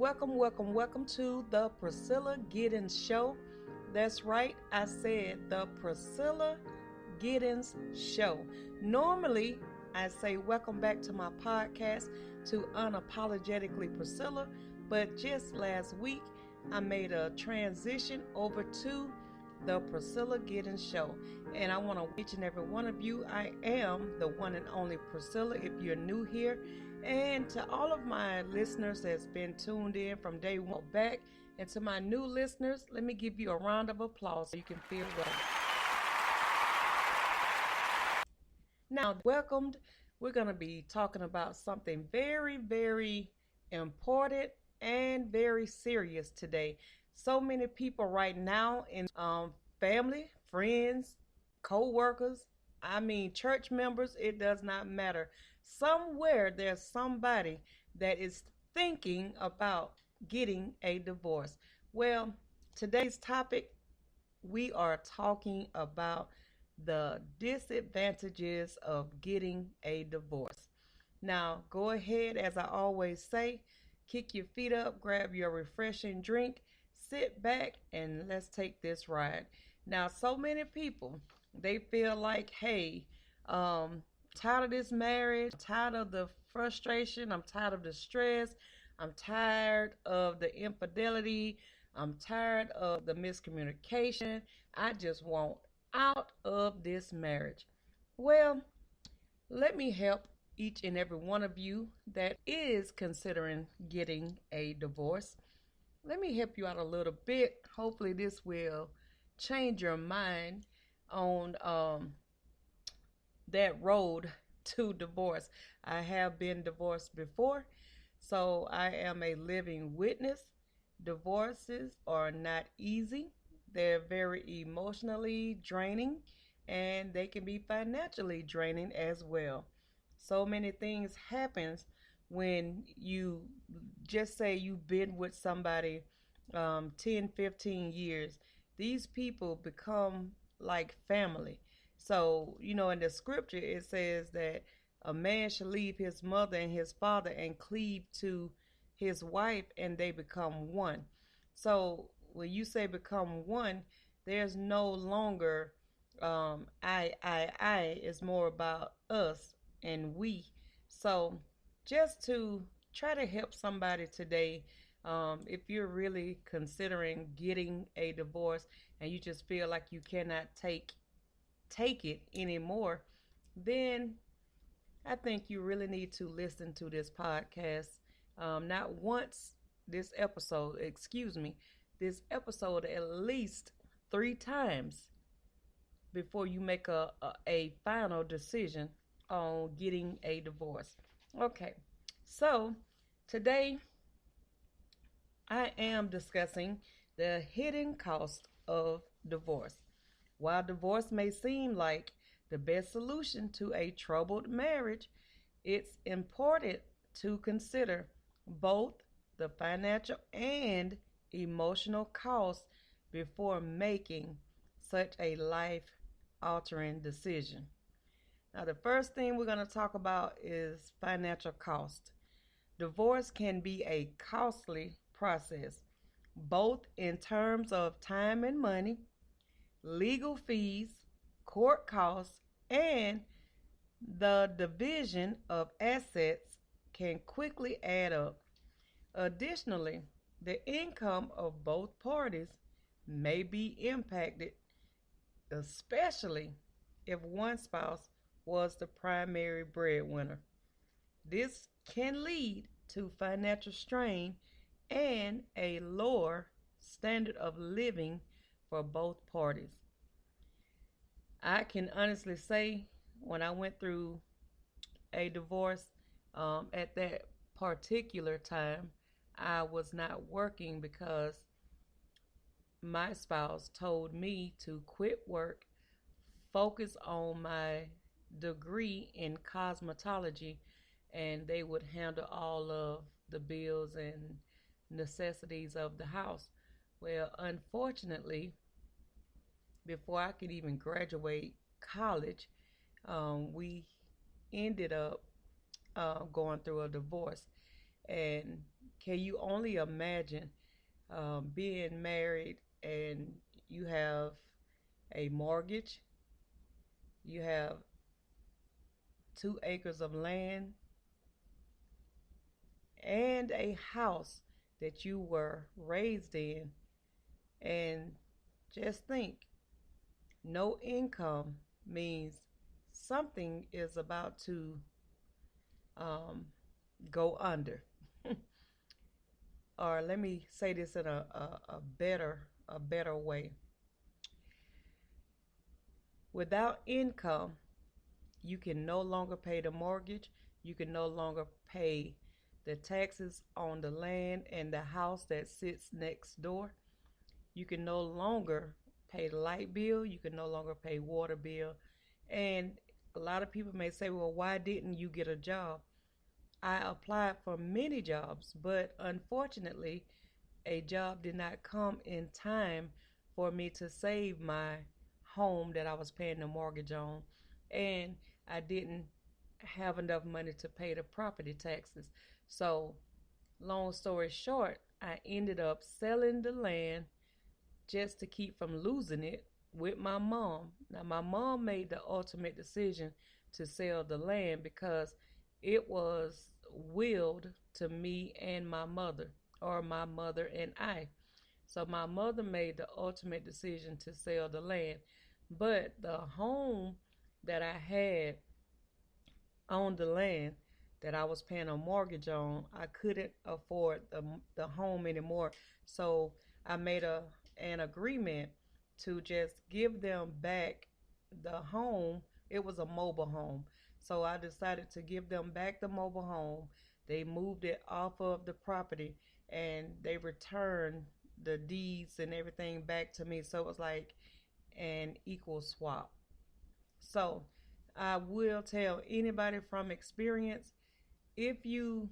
welcome to the Priscilla Giddens Show. That's right, I said the Priscilla Giddens Show. Normally, I say welcome back to my podcast to Unapologetically Priscilla, but just last week I made a transition over to the Priscilla Giddens Show. And I want to each and every one of you, I am the one and only Priscilla if you're new here. And to all of my listeners that's been tuned in from day one back, and to my new listeners, let me give you a round of applause so you can feel welcome. Now, welcomed, we're going to be talking about something very, very important and very serious today. So many people right now in family, friends, co-workers, church members, it does not matter. Somewhere there's somebody that is thinking about getting a divorce. Well, today's topic, we are talking about the disadvantages of getting a divorce. Now, go ahead, as I always say, kick your feet up, grab your refreshing drink, sit back, and let's take this ride. Now, so many people, they feel like, hey, tired of this marriage, tired of the frustration, I'm tired of the stress, I'm tired of the infidelity, I'm tired of the miscommunication, I just want out of this marriage. Well, let me help each and every one of you that is considering getting a divorce. Let me help you out a little bit. Hopefully this will change your mind on that road to divorce. I have been divorced before, so I am a living witness. Divorces are not easy. They're very emotionally draining, and they can be financially draining as well. So many things happens when you just say you've been with somebody 10, 15 years. These people become like family. So, in the scripture, it says that a man shall leave his mother and his father and cleave to his wife, and they become one. So, when you say become one, there's no longer I. It's more about us and we. So, just to try to help somebody today, if you're really considering getting a divorce and you just feel like you cannot take it anymore, then I think you really need to listen to this podcast. Not once this episode at least 3 times before you make a final decision on getting a divorce. Okay, so today I am discussing the hidden cost of divorce. While divorce may seem like the best solution to a troubled marriage, it's important to consider both the financial and emotional costs before making such a life altering decision. Now, the first thing we're going to talk about is financial cost. Divorce can be a costly process, both in terms of time and money, legal fees, court costs, and the division of assets can quickly add up. Additionally, the income of both parties may be impacted, especially if one spouse was the primary breadwinner. This can lead to financial strain and a lower standard of living for both parties. I can honestly say when I went through a divorce, at that particular time, I was not working because my spouse told me to quit work, focus on my degree in cosmetology, and they would handle all of the bills and necessities of the house. Well, unfortunately, before I could even graduate college, we ended up going through a divorce. And can you only imagine being married and you have a mortgage, you have 2 acres of land, and a house that you were raised in, and just think, no income means something is about to um, go under. Or let me say this in a better way. Without income, you can no longer pay the mortgage. You can no longer pay the taxes on the land and the house that sits next door. You can no longer pay the light bill. You can no longer pay water bill. And a lot of people may say, well, why didn't you get a job? I applied for many jobs, but unfortunately, a job did not come in time for me to save my home that I was paying the mortgage on. And I didn't have enough money to pay the property taxes. So, long story short, I ended up selling the land just to keep from losing it with my mom. Now, my mom made the ultimate decision to sell the land because it was willed to me and my mother, or my mother and I. So, my mother made the ultimate decision to sell the land. But the home that I had on the land that I was paying a mortgage on, I couldn't afford the home anymore. So I made an agreement to just give them back the home. It was a mobile home. So I decided to give them back the mobile home. They moved it off of the property and they returned the deeds and everything back to me. So it was like an equal swap. So I will tell anybody from experience, if you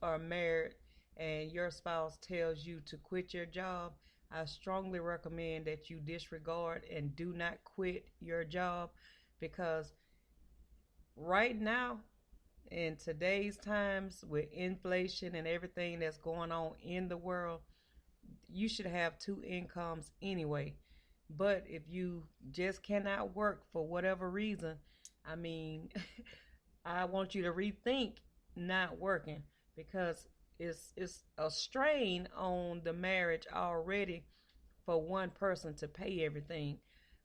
are married and your spouse tells you to quit your job, I strongly recommend that you disregard and do not quit your job, because right now, in today's times with inflation and everything that's going on in the world, you should have two incomes anyway. But if you just cannot work for whatever reason, I mean, I want you to rethink not working, because it's a strain on the marriage already for one person to pay everything.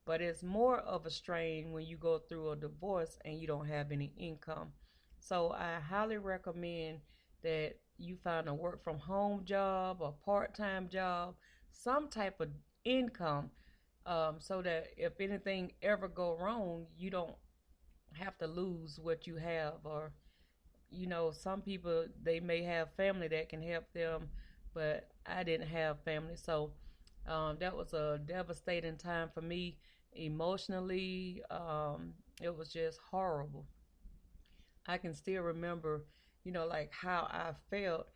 But it's more of a strain when you go through a divorce and you don't have any income. So I highly recommend that you find a work from home job, a part-time job, some type of income, so that if anything ever go wrong, you don't have to lose what you have. Or some people, they may have family that can help them, but I didn't have family. So that was a devastating time for me emotionally. It was just horrible. I can still remember, like how I felt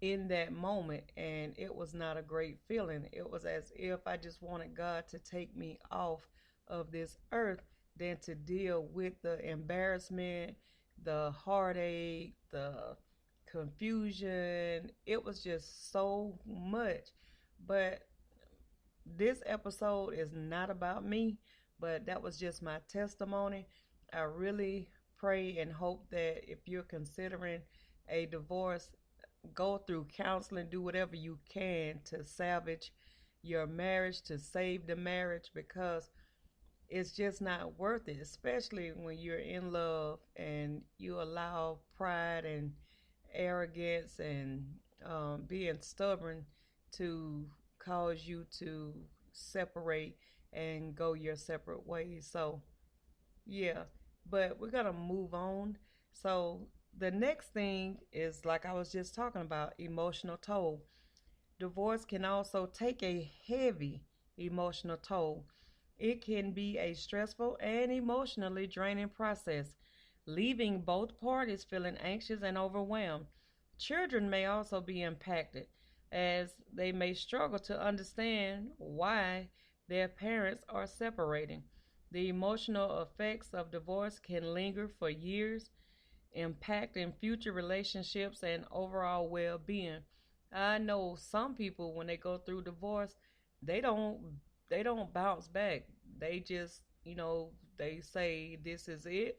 in that moment, and it was not a great feeling. It was as if I just wanted God to take me off of this earth than to deal with the embarrassment, the heartache, the confusion. It was just so much. But this episode is not about me, but that was just my testimony. I really pray and hope that if you're considering a divorce, go through counseling, do whatever you can to salvage your marriage, to save the marriage, because it's just not worth it, especially when you're in love and you allow pride and arrogance and being stubborn to cause you to separate and go your separate ways. So, yeah, but we're going to move on. So, the next thing is, like I was just talking about, emotional toll. Divorce can also take a heavy emotional toll. It can be a stressful and emotionally draining process, leaving both parties feeling anxious and overwhelmed. Children may also be impacted, as they may struggle to understand why their parents are separating. The emotional effects of divorce can linger for years, impacting future relationships and overall well-being. I know some people when they go through divorce, they don't they don't bounce back. They just, they say this is it.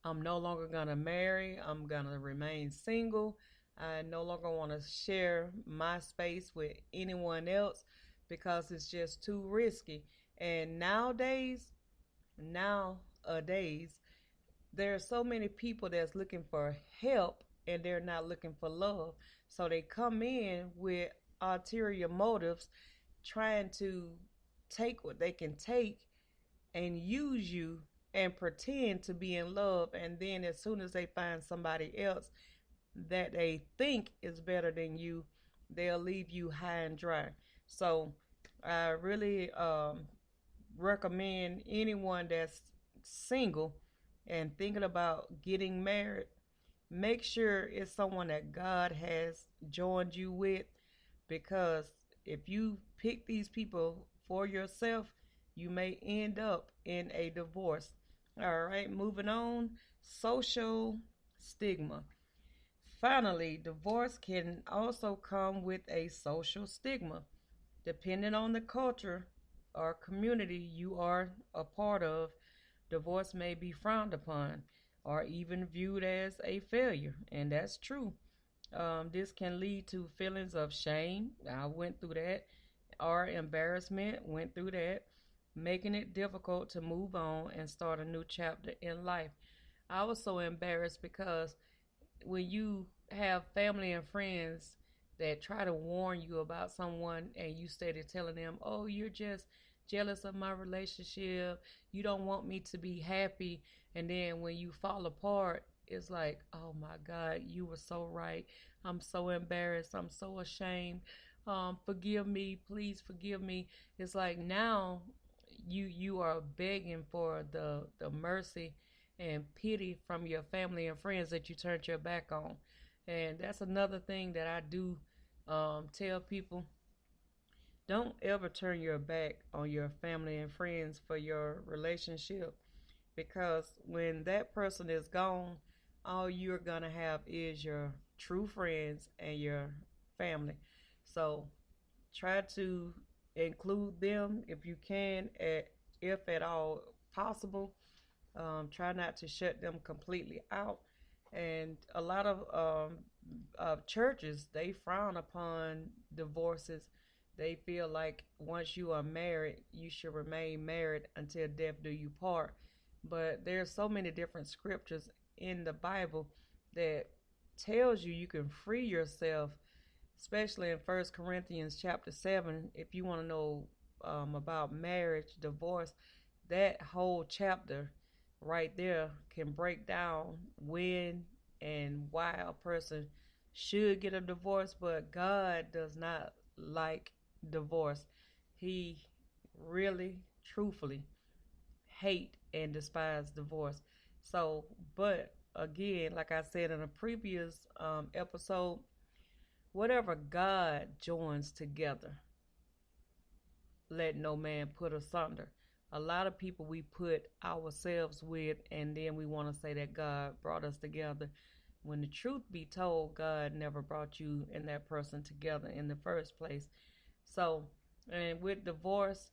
I'm no longer gonna marry. I'm gonna remain single. I no longer want to share my space with anyone else because it's just too risky. And nowadays, there are so many people that's looking for help and they're not looking for love. So they come in with ulterior motives, trying to take what they can take and use you and pretend to be in love. And then as soon as they find somebody else that they think is better than you, they'll leave you high and dry. So I really recommend anyone that's single and thinking about getting married, make sure it's someone that God has joined you with, because if you pick these people for yourself, you may end up in a divorce. All right, moving on. Social stigma. Finally, divorce can also come with a social stigma. Depending on the culture or community you are a part of, divorce may be frowned upon or even viewed as a failure, and that's true. This can lead to feelings of shame. I went through that, or embarrassment, went through that, making it difficult to move on and start a new chapter in life. I was so embarrassed because when you have family and friends that try to warn you about someone and you started telling them, oh, you're just jealous of my relationship, you don't want me to be happy, and then when you fall apart, it's like, oh my God, you were so right. I'm so embarrassed, I'm so ashamed. Forgive me, please forgive me. It's like now you are begging for the mercy and pity from your family and friends that you turned your back on. And that's another thing that I do tell people: don't ever turn your back on your family and friends for your relationship, because when that person is gone, all you're gonna have is your true friends and your family. So try to include them if you can, if at all possible. Try not to shut them completely out. And a lot of churches, they frown upon divorces. They feel like once you are married, you should remain married until death do you part. But there's so many different scriptures in the Bible that tells you can free yourself, especially in First Corinthians chapter 7. If you want to know about marriage, divorce, that whole chapter right there can break down when and why a person should get a divorce. But God does not like divorce. He really, truthfully hate and despise divorce. So, but again, like I said in a previous episode, whatever God joins together, let no man put asunder. A lot of people we put ourselves with, and then we want to say that God brought us together. When the truth be told, God never brought you and that person together in the first place. So, and with divorce,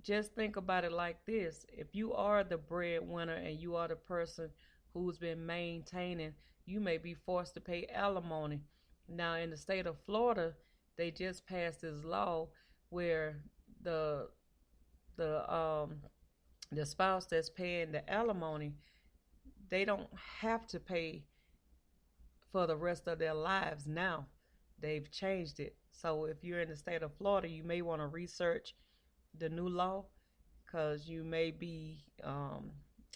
just think about it like this: if you are the breadwinner and you are the person who's been maintaining, you may be forced to pay alimony. Now, in the state of Florida, they just passed this law where the the um the spouse that's paying the alimony, they don't have to pay for the rest of their lives now. They've changed it. So if you're in the state of Florida, you may want to research the new law, because you may be,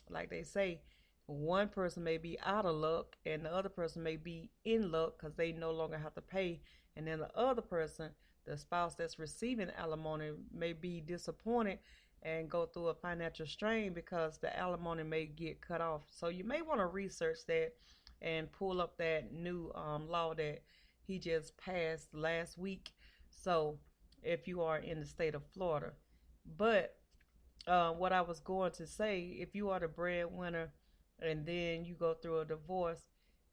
like they say, one person may be out of luck and the other person may be in luck because they no longer have to pay. And then the other person, the spouse that's receiving alimony, may be disappointed and go through a financial strain because the alimony may get cut off. So you may want to research that and pull up that new law that he just passed last week. So if you are in the state of Florida. But what I was going to say, if you are the breadwinner and then you go through a divorce,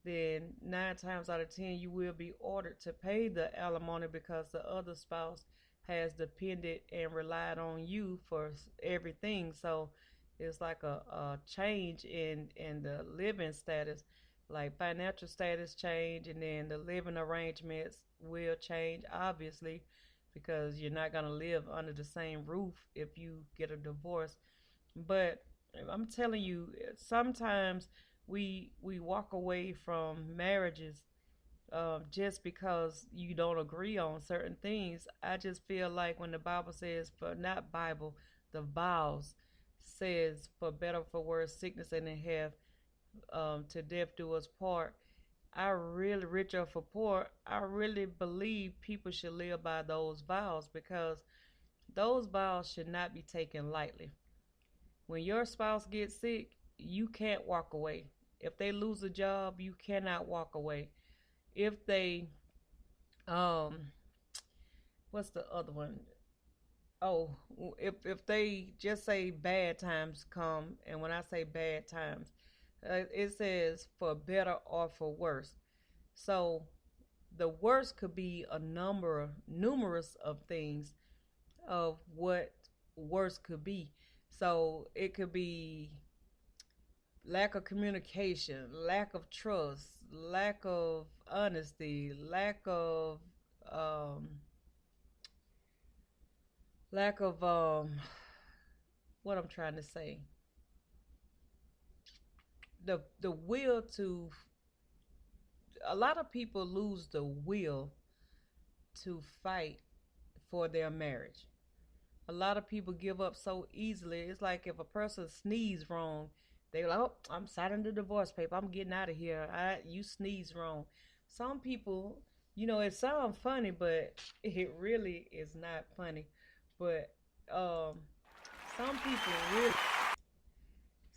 then 9 times out of 10 you will be ordered to pay the alimony because the other spouse has depended and relied on you for everything. So it's like a change in the living status, like financial status change, and then the living arrangements will change, obviously, because you're not going to live under the same roof if you get a divorce. But I'm telling you, sometimes we walk away from marriages just because you don't agree on certain things. I just feel like when the Bible says, for not Bible, the vows says, for better for worse, sickness and in health, to death do us part. I really, rich or for poor, I really believe people should live by those vows, because those vows should not be taken lightly. When your spouse gets sick, you can't walk away. If they lose a job, you cannot walk away. If they um what's the other one? Oh, if they just say bad times come, and when I say bad times, it says for better or for worse. So the worst could be a numerous of things of what worse could be. So it could be lack of communication, lack of trust, lack of honesty, um, lack of what I'm trying to say, the will to. A lot of people lose the will to fight for their marriage. A lot of people give up so easily. It's like if a person sneezes wrong, they're like, "Oh, I'm signing the divorce paper. I'm getting out of here. You sneeze wrong." Some people, it sounds funny, but it really is not funny. But um, some people really,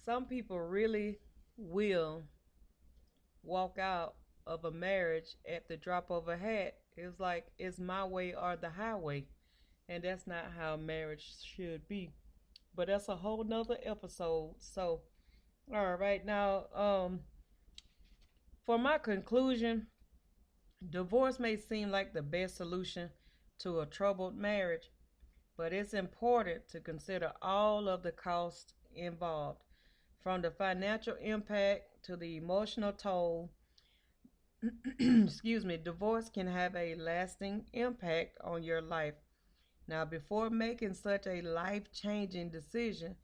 some people really will walk out of a marriage at the drop of a hat. It's like it's my way or the highway, and that's not how marriage should be. But that's a whole nother episode. So, all right, now, for my conclusion, divorce may seem like the best solution to a troubled marriage, but it's important to consider all of the costs involved, from the financial impact to the emotional toll. Excuse me, divorce can have a lasting impact on your life. Now, before making such a life changing decision,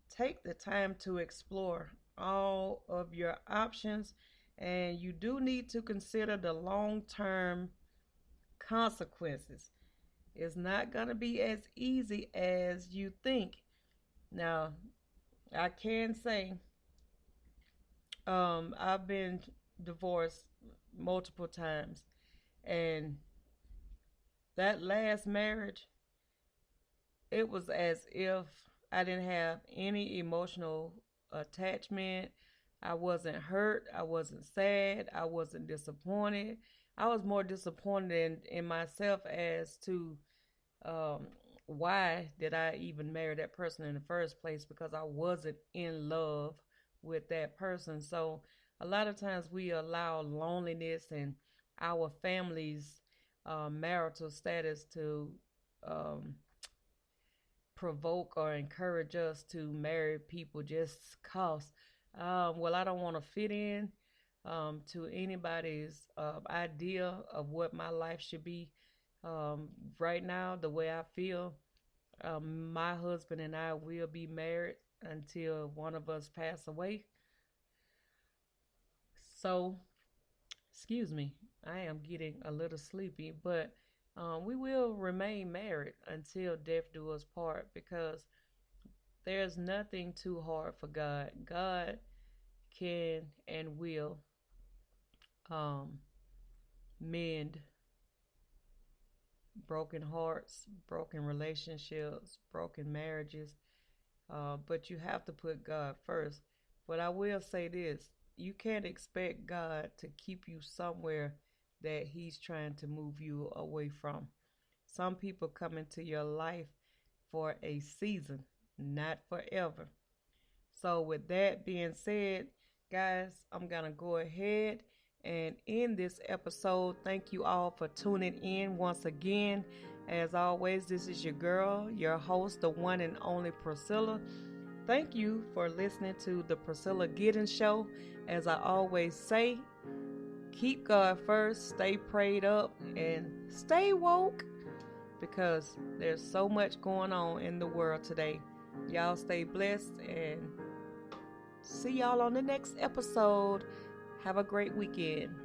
take the time to explore all of your options, and you do need to consider the long term consequences. It's not going to be as easy as you think. Now, I can say I've been divorced multiple times, and that last marriage, it was as if I didn't have any emotional attachment. I wasn't hurt. I wasn't sad. I wasn't disappointed. I was more disappointed in myself as to um, why did I even marry that person in the first place, because I wasn't in love with that person. So a lot of times we allow loneliness and our family's marital status to um, provoke or encourage us to marry people just cause. Well, I don't want to fit in to anybody's idea of what my life should be. Right now, the way I feel, my husband and I will be married until one of us pass away. So, excuse me, I am getting a little sleepy, but we will remain married until death do us part, because there's nothing too hard for God. God can and will um, mend broken hearts, broken relationships, broken marriages, but you have to put God first. But I will say this, you can't expect God to keep you somewhere that He's trying to move you away from. Some people come into your life for a season, not forever. So, with that being said, Guys, I'm going to go ahead and end this episode. Thank you all for tuning in once again. As always, this is your girl, your host, the one and only Priscilla. Thank you for listening to the Priscilla Giddens Show. As I always say, keep God first, stay prayed up, and stay woke because there's so much going on in the world today. Y'all stay blessed and see y'all on the next episode. Have a great weekend.